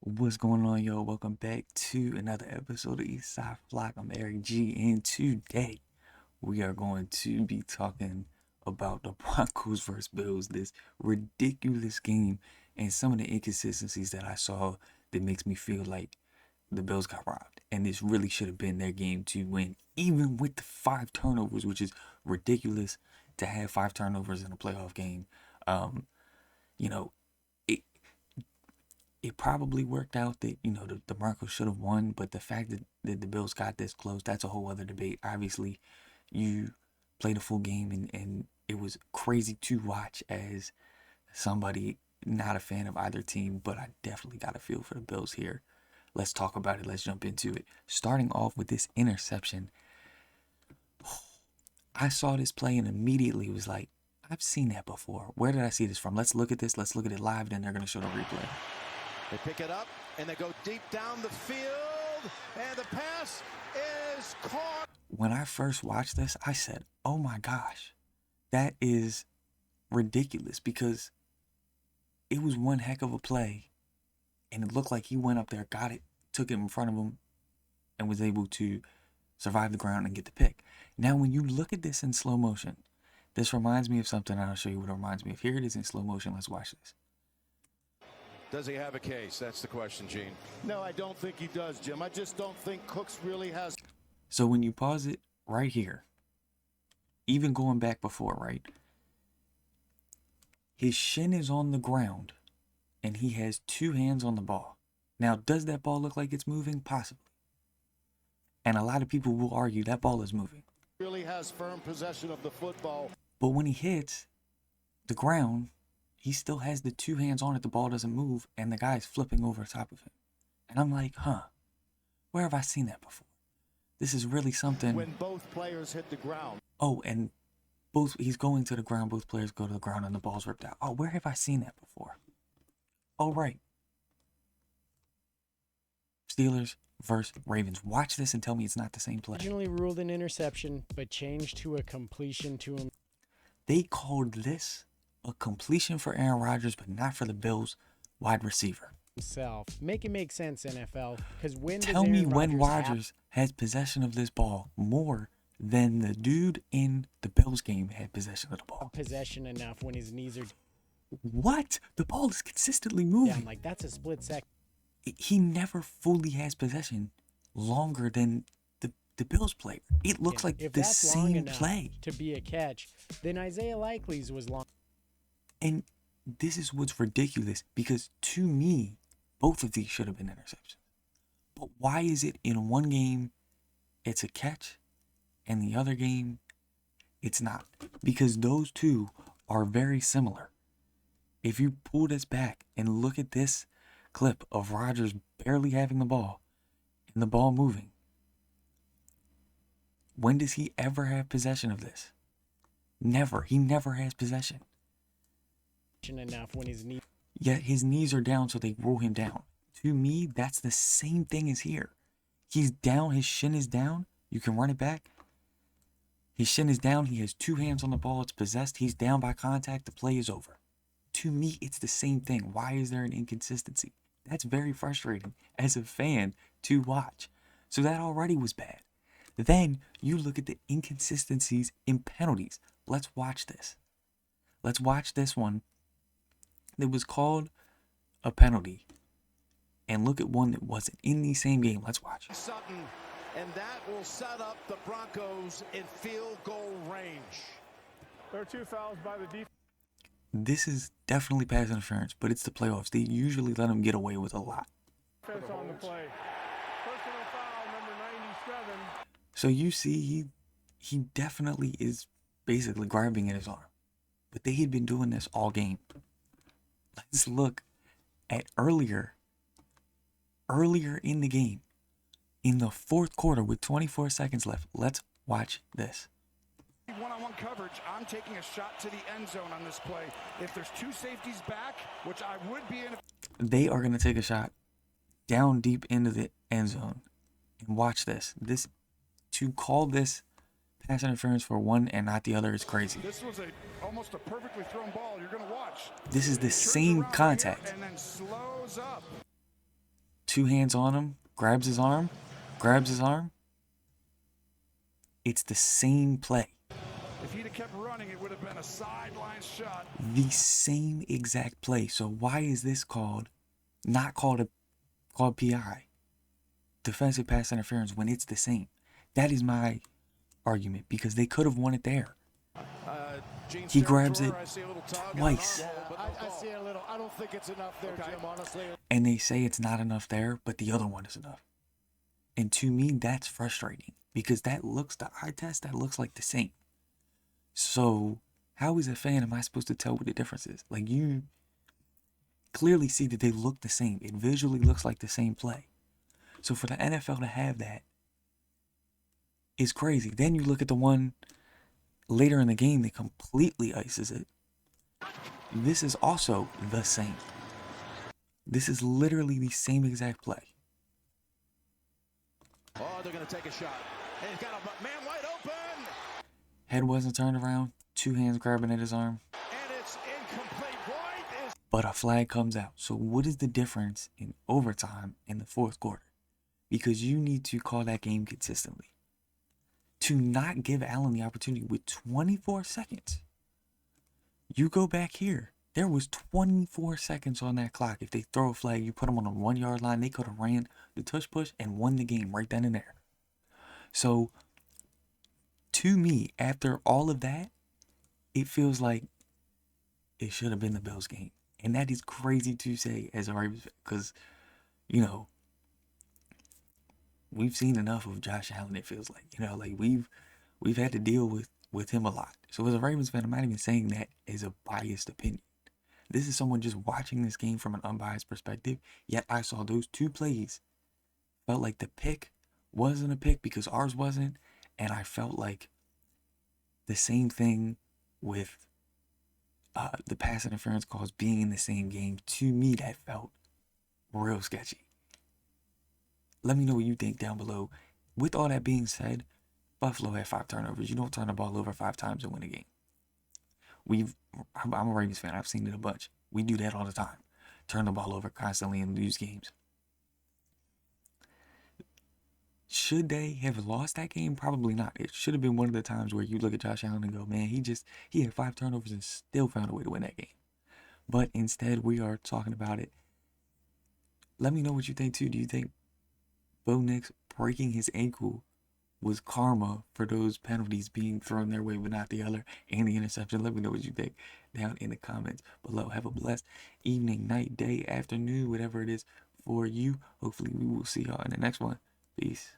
What's going on, yo? Welcome back to another episode of Eastside Flock. I'm Eric G, and today we are going to be talking about the Broncos versus Bills, this ridiculous game, and some of the inconsistencies that I saw that makes me feel like the Bills got robbed. And this really should have been their game to win, even with the 5 turnovers, which is ridiculous to have 5 turnovers in a playoff game. Um, you know, it probably worked out that, the Broncos should have won, but the fact that the Bills got this close, that's a whole other debate. Obviously, you played a full game, and it was crazy to watch as somebody not a fan of either team, but I definitely got a feel for the Bills here. Let's talk about it. Let's jump into it. Starting off with this interception. I saw this play and immediately was like, I've seen that before. Where did I see this from? Let's look at this. Let's look at it live. Then they're going to show the replay. They pick it up, and they go deep down the field, and the pass is caught. When I first watched this, I said, oh my gosh, that is ridiculous, because it was one heck of a play, and it looked like he went up there, got it, took it in front of him, and was able to survive the ground and get the pick. Now, when you look at this in slow motion, this reminds me of something, and I'll show you what it reminds me of. Here it is in slow motion. Let's watch this. Does he have a case? That's the question, Gene. No, I don't think he does, Jim. I just don't think Cooks really has. So when you pause it right here, even going back before, right? His shin is on the ground, and he has 2 hands on the ball. Now, does that ball look like it's moving? Possibly. And a lot of people will argue that ball is moving. Really has firm possession of the football. But when he hits the ground, he still has the 2 hands on it. The ball doesn't move, and the guy's flipping over top of him. And I'm like, where have I seen that before? This is really something. When both players hit the ground. Oh, and he's going to the ground. Both players go to the ground, and the ball's ripped out. Oh, where have I seen that before? Oh, right. Steelers versus Ravens. Watch this and tell me it's not the same play. Originally ruled an interception, but changed to a completion to him. They called this a completion for Aaron Rodgers, but not for the Bills wide receiver. Himself. Make it make sense, NFL. Because when Tell me when Rodgers has possession of this ball more than the dude in the Bills game had possession of the ball. Possession enough when his knees are What? The ball is consistently moving. down. Like, that's a split second. He never fully has possession longer than the Bills player. It looks like If the that's long same enough play. to be a catch, then Isaiah Likely's was long. And this is what's ridiculous, because to me, both of these should have been interceptions. But why is it in one game it's a catch and the other game it's not? Because those two are very similar. If you pull this back and look at this clip of Rodgers barely having the ball and the ball moving, when does he ever have possession of this? Never. He never has possession. Enough when his knees. Yet his knees are down, so they roll him down. To me, that's the same thing as here. He's down, his shin is down. You can run it back. His shin is down, he has 2 hands on the ball, it's possessed, he's down by contact, the play is over. To me, it's the same thing. Why is there an inconsistency? That's very frustrating as a fan to watch. So that already was bad. Then you look at the inconsistencies in penalties. Let's watch this. Let's watch this one. It was called a penalty. And look at one that wasn't in the same game. Let's watch. Sutton, and that will set up the Broncos in field goal range. There are 2 fouls by the defense. This is definitely pass interference, but it's the playoffs. They usually let them get away with a lot. On the play. Personal foul number 97. So you see, he definitely is basically grabbing at his arm. But they had been doing this all game. Let's look at earlier in the game, in the 4th quarter with 24 seconds left. Let's watch this. One-on-one coverage. I'm taking a shot to the end zone on this play. If there's 2 safeties back, which I would be in. They are going to take a shot down deep into the end zone. And watch this. To call this pass interference for one and not the other is crazy. This was almost a perfectly thrown ball. You're going to watch. This is the same contact. And then slows up. two hands on him, grabs his arm. It's the same play. If he'd have kept running, it would have been a sideline shot. The same exact play. So why is this not called PI? Defensive pass interference when it's the same. That is my argument, because they could have won it there. He grabs it twice. I see a little. I don't think it's enough there, Jim, honestly. And they say it's not enough there, but the other one is enough. And to me, that's frustrating, because the eye test, that looks like the same. So how as a fan am I supposed to tell what the difference is? Like, you clearly see that they look the same. It visually looks like the same play. So for the NFL to have that is crazy. Then you look at the one later in the game that completely ices it. This is also the same. This is literally the same exact play. Oh, they're going to take a shot. And he's got a man wide open. Head wasn't turned around. Two hands grabbing at his arm. And it's incomplete. White is... But a flag comes out. So what is the difference in overtime in the fourth quarter? Because you need to call that game consistently. To not give Allen the opportunity with 24 seconds. You go back here. There was 24 seconds on that clock. If they throw a flag, you put them on the 1 yard line, they could have ran the tush push and won the game right then and there. So, to me, after all of that, it feels like it should have been the Bills game. And that is crazy to say as a Ravens fan, because, you know, we've seen enough of Josh Allen, it feels like. You know, like we've had to deal with him a lot. So as a Ravens fan, I'm not even saying that as a biased opinion. This is someone just watching this game from an unbiased perspective. Yet I saw those two plays. Felt like the pick wasn't a pick because ours wasn't. And I felt like the same thing with the pass interference calls being in the same game. To me, that felt real sketchy. Let me know what you think down below. With all that being said, Buffalo had 5 turnovers. You don't turn the ball over 5 times and win a game. I'm a Ravens fan. I've seen it a bunch. We do that all the time. Turn the ball over constantly and lose games. Should they have lost that game? Probably not. It should have been one of the times where you look at Josh Allen and go, man, he had 5 turnovers and still found a way to win that game. But instead, we are talking about it. Let me know what you think too. Do you think Bo Nix breaking his ankle was karma for those penalties being thrown their way but not the other, and the interception? Let me know what you think down in the comments below. Have a blessed evening, night, day, afternoon, whatever it is for you. Hopefully we will see y'all in the next one. Peace.